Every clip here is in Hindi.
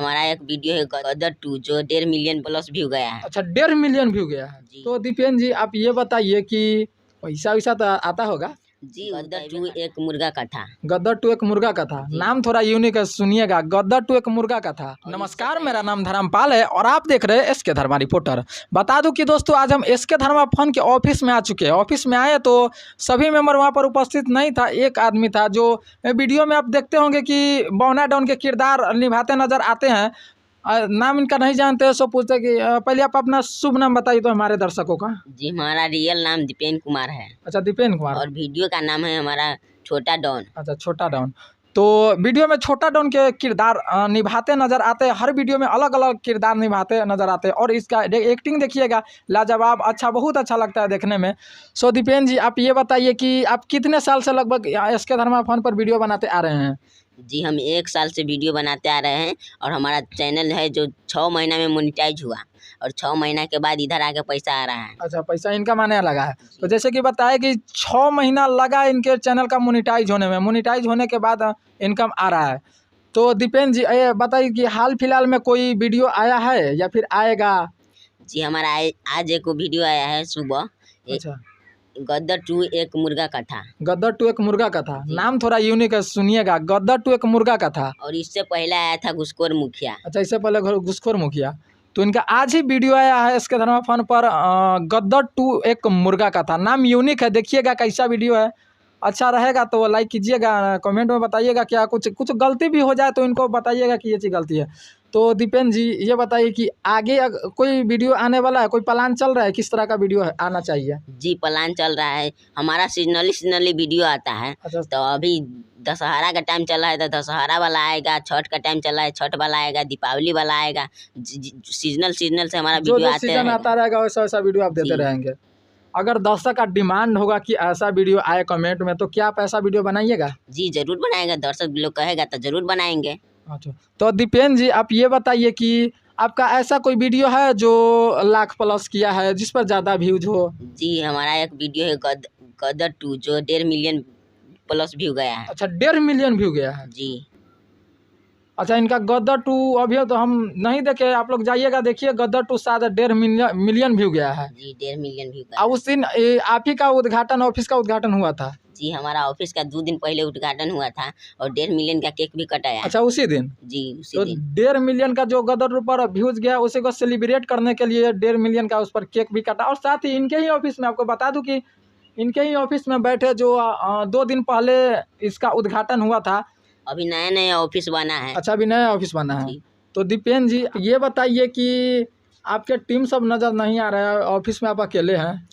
हमारा एक वीडियो है गदर 2 जो 1.5 मिलियन प्लस व्यू गया है। अच्छा 1.5 मिलियन व्यू गया है। तो दीपेन जी आप ये बताइए कि पैसा वैसा तो आता होगा। जी गदर 2 एक मुर्गा का था। गदर 2 एक मुर्गा का था। नाम थोड़ा यूनिक है, सुनिएगा, गदर 2 एक मुर्गा का था। नमस्कार, मेरा नाम धर्मपाल है और आप देख रहे हैं एसके धर्मा रिपोर्टर। बता दूं कि दोस्तों आज हम एसके धर्मा फन के ऑफिस में आ चुके हैं। ऑफिस में आए तो सभी मेंबर वहां पर उपस्थित नहीं था, एक आदमी था जो वीडियो में आप देखते होंगे कि बौना डॉन के किरदार निभाते नजर आते हैं। नाम इनका नहीं जानते, सो पूछते कि पहले आप अपना शुभ नाम बताइए तो हमारे दर्शकों का। जी हमारा रियल नाम दीपेन कुमार है। अच्छा दीपेन कुमार। और वीडियो का नाम है हमारा छोटा डॉन। अच्छा छोटा डॉन। तो वीडियो में छोटा डॉन के किरदार निभाते नजर आते हैं। हर वीडियो में अलग अलग किरदार निभाते नजर आते हैं और इसका एक्टिंग देखिएगा लाजवाब, अच्छा, बहुत अच्छा लगता है देखने में। सो दीपेन जी आप ये बताइए कि आप कितने साल से लगभग एसके धर्मा फन पर वीडियो बनाते आ रहे हैं। जी हम 1 साल से वीडियो बनाते आ रहे हैं और हमारा चैनल है जो 6 महीना में मोनेटाइज हुआ और 6 महीना के बाद इधर आके पैसा आ रहा है। अच्छा पैसा इनकम आने लगा है। तो जैसे कि बताया कि 6 महीना लगा इनके चैनल का मोनेटाइज होने में, मोनेटाइज होने के बाद इनकम आ रहा है। तो दीपेन जी ये बताइए कि हाल फिलहाल में कोई वीडियो आया है या फिर आएगा। जी हमारा आज एक वीडियो आया है सुबह। अच्छा गदर 2 एक मुर्गा का था। गदर 2 एक मुर्गा का था। नाम थोड़ा यूनिक है, सुनिएगा, गदर 2 एक मुर्गा का था। और इससे पहले आया था घुसखोर मुखिया। अच्छा इससे पहले घुसखोर मुखिया। तो इनका आज ही वीडियो आया है इसके धर्मा फन पर, गदर 2 एक मुर्गा का था। नाम यूनिक है, देखिएगा कैसा वीडियो है। अच्छा रहेगा तो लाइक कीजिएगा, कमेंट में बताइएगा क्या कुछ गलती भी हो जाए तो इनको बताइएगा कि ये चीज़ गलती है। तो दीपेन जी ये बताइए कि आगे कोई वीडियो आने वाला है, कोई प्लान चल रहा है, किस तरह का वीडियो आना चाहिए। जी प्लान चल रहा है, हमारा सीजनली वीडियो आता है। अच्छा तो अभी दशहरा का टाइम चल रहा है तो दशहरा वाला आएगा, छठ का टाइम चल रहा है छठ वाला आएगा, दीपावली वाला आएगा। सीजनल से हमारा जो वीडियो जो सीजन आता रहेगा वैसा वैसा वीडियो आप देते रहेंगे। अगर दर्शक का डिमांड होगा कि ऐसा वीडियो आए कमेंट में, तो क्या आप ऐसा वीडियो बनाइएगा। जी जरूर बनाएगा, दर्शक लोग कहेगा तो जरूर बनाएंगे। अच्छा तो दीपेन जी आप ये बताइए कि आपका ऐसा कोई वीडियो है जो लाख प्लस किया है, जिस पर ज़्यादा व्यूज हो। जी हमारा एक वीडियो है गदर 2 जो 1.5 मिलियन प्लस व्यू गया है। अच्छा 1.5 मिलियन व्यू गया है। जी अच्छा इनका गदर 2 अभी तो हम नहीं देखे, आप लोग जाइएगा देखिए, गदर 2 शायद 1.5 मिलियन व्यू गया है। जी 1.5 मिलियन व्यू और उस दिन आप ही का उद्घाटन, ऑफिस का उद्घाटन हुआ था। जी हमारा ऑफिस का 2 दिन पहले उद्घाटन हुआ था और 1.5 मिलियन का केक भी कटाया। अच्छा उसी दिन। जी उसी तो दिन 1.5 मिलियन का जो गदर पर व्यूज गया उसी को सेलिब्रेट करने के लिए 1.5 मिलियन का उस पर केक भी काटा। और साथ ही इनके ही ऑफिस में, आपको बता दूं कि इनके ही ऑफिस में बैठे जो 2 दिन पहले इसका उद्घाटन हुआ था। अभी नया ऑफिस बना है। अच्छा अभी नया ऑफिस बना है। तो दीपेन जी ये बताइए कि आपके टीम सब नज़र नहीं आ रहा है, ऑफिस में आप अकेले हैं।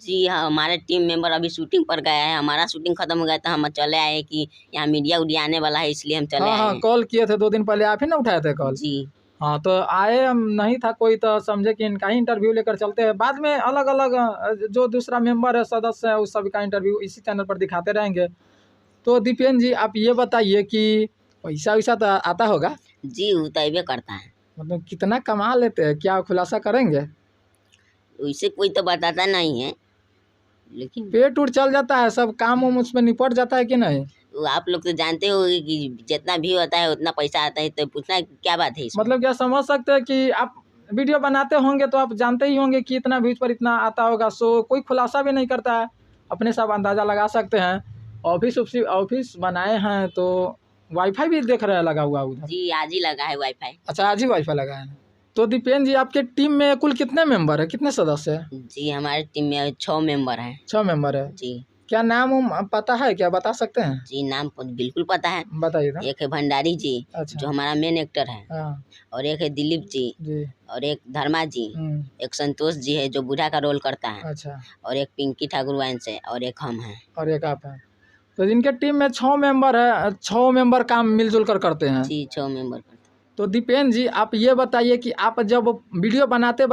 जी हाँ हमारे टीम मेंबर अभी शूटिंग पर गया है, हमारा शूटिंग खत्म हो गया तो हम चले आए कि यहाँ मीडिया उडिया आने वाला है इसलिए हम चले आए। हाँ कॉल किए थे 2 दिन पहले, आप ही ना उठाए थे कॉल। जी हाँ तो आए, हम नहीं था कोई तो समझे कि इनका ही इंटरव्यू लेकर चलते हैं। बाद में अलग अलग जो दूसरा मेंबर है, सदस्य है, उस सभी का इंटरव्यू इसी चैनल पर दिखाते रहेंगे। तो दीपेन जी आप ये बताइए कि पैसा वैसा तो आता होगा। जी उतरबे करता है। मतलब कितना कमा लेते हैं, क्या खुलासा करेंगे। वैसे कोई तो बताता नहीं है लेकिन पेट उठ चल जाता है, सब काम उम उसमें निपट जाता है कि नहीं। आप लोग तो जानते हो कि जितना व्यू आता है उतना पैसा आता है, तो पूछना क्या बात है इसमें। मतलब क्या समझ सकते हैं कि आप वीडियो बनाते होंगे तो आप जानते ही होंगे कि इतना व्यूज पर इतना आता होगा। सो कोई खुलासा भी नहीं करता है, अपने सब अंदाज़ा लगा सकते हैं। ऑफिस बनाए हैं तो वाईफाई भी देख रहे हैं लगा हुआ उधर। जी आज ही लगा है वाईफाई। अच्छा आज ही वाईफाई लगा है। तो दीपेन जी आपके टीम में कुल कितने मेंबर है, कितने सदस्य हैं। जी हमारे टीम में 6 मेंबर हैं। 6 मेंबर है। जी क्या नाम पता है, क्या बता सकते हैं। जी नाम बिल्कुल पता है। बताइए ना। एक है भंडारी जी। अच्छा जो हमारा मेन एक्टर है। हाँ और एक है दिलीप जी। जी। और एक धर्मा जी। एक संतोष जी है जो बूढ़ा का रोल करता है। अच्छा और एक पिंकी ठाकुर वंश है और एक हम हैं। और एक आप हैं। तो जिनके टीम में 6 मेंबर है, 6 मेंबर काम मिलजुल कर करते हैं। जी 6 मेंबर करते हैं। तो दीपेन जी आप ये बताइए कि आप जब वीडियो बनाते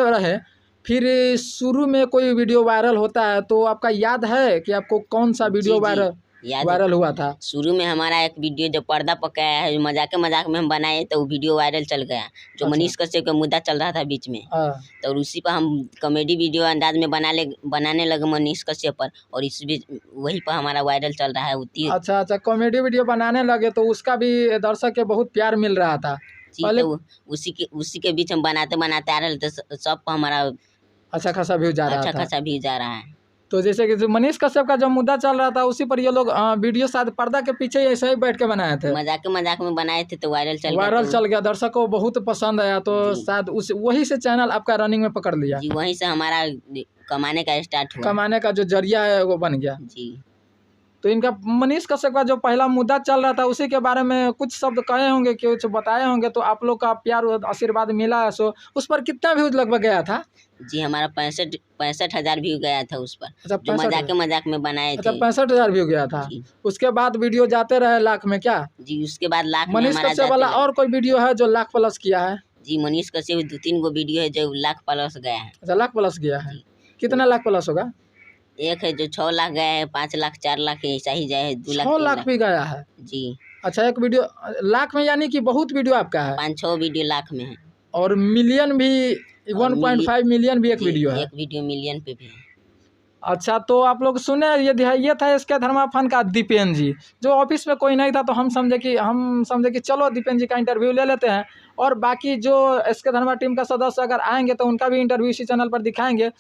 रहे, फिर शुरू में कोई वीडियो वायरल होता है तो आपका याद है कि आपको कौन सा वीडियो वायरल। याद है? वायरल हुआ था। शुरू में हमारा एक वीडियो जो पर्दा पकाया है, मजाक मजाक में हम बनाए तो वो वीडियो वायरल चल गया, जो अच्छा। मनीष कश्यप का मुद्दा चल रहा था बीच में। हाँ। तो उसी पर हम कॉमेडी वीडियो अंदाज में बनाने लगे मनीष कश्यप पर, और इस बीच वही पर हमारा वायरल चल रहा है उतनी। अच्छा अच्छा, कॉमेडी वीडियो बनाने लगे तो उसका भी दर्शक के बहुत प्यार मिल रहा था जी, पहले। तो उसी के बीच हम बनाते बनाते आ रहे थे, सब पर हमारा अच्छा खासा व्यू जा रहा अच्छा था। खासा भी जा रहा है। तो जैसे कि जो मनीष कश्यप का जो मुद्दा चल रहा था उसी पर ये लोग वीडियो शायद पर्दा के पीछे ही ऐसे ही बैठ के बनाए थे, मजाक में बनाए थे तो वायरल चल गया। वायरल चल गया, दर्शकों को बहुत पसंद आया, तो जी। शायद उस वही से चैनल आपका रनिंग में पकड़ लिया जी, वहीं से हमारा कमाने का स्टार्ट हुआ। कमाने का जो जरिया है वो बन गया। जी, तो इनका मनीष कश्यप का जो पहला मुद्दा चल रहा था उसी के बारे में कुछ शब्द कहे होंगे, कुछ बताए होंगे, तो आप लोग का प्यार और आशीर्वाद मिला है। सो उस पर कितना व्यूज लगभग गया था? जी, हमारा 65,000 व्यू गया था उस पर, अच्छा, जो मजाक में बनाए अच्छा, थे। 65,000 व्यू गया था। जी, उसके बाद वीडियो जाते रहे लाख में क्या? जी, उसके बाद लाख में मनीष हमारा कश्यप वाला जाते और कोई वीडियो है जो लाख प्लस किया है? जी, मनीष कश्यप 2-3 गो वीडियो है जो लाख प्लस गया है। अच्छा, लाख प्लस गया है। जी। कितना लाख प्लस होगा? एक है जो 6 लाख गया है, 5 लाख 4 लाख ऐसा ही जाए, 2 लाख 6 3 लाख लाख। भी गया है। जी, अच्छा, एक वीडियो लाख में, यानी कि बहुत वीडियो आपका है। 5-6 वीडियो लाख में है। और मिलियन भी, और 1.5 मिलियन भी एक जी, वीडियो है। एक वीडियो मिलियन पे भी है। अच्छा, तो आप लोग सुने, ये था इसके धर्मा फन का दीपेन जी, जो ऑफिस में कोई नहीं था, तो हम समझे कि चलो दीपेन जी का इंटरव्यू ले लेते हैं, और बाकी जो इसके धर्मा टीम का सदस्य अगर आएंगे तो उनका भी इंटरव्यू इसी चैनल पर दिखाएंगे।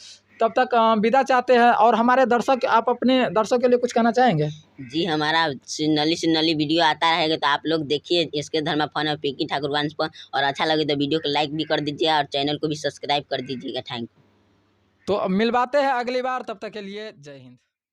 तब तक विदा चाहते हैं। और हमारे दर्शक, आप अपने दर्शक के लिए कुछ कहना चाहेंगे? जी, हमारा सिग्नली वीडियो आता रहेगा, तो आप लोग देखिए इसके धर्मा फन और पिंकी ठाकुर वंश पर, और अच्छा लगे तो वीडियो को लाइक भी कर दीजिए और चैनल को भी सब्सक्राइब कर दीजिएगा। Thank you. तो मिलवाते हैं अगली बार, तब तक के लिए जय हिंद।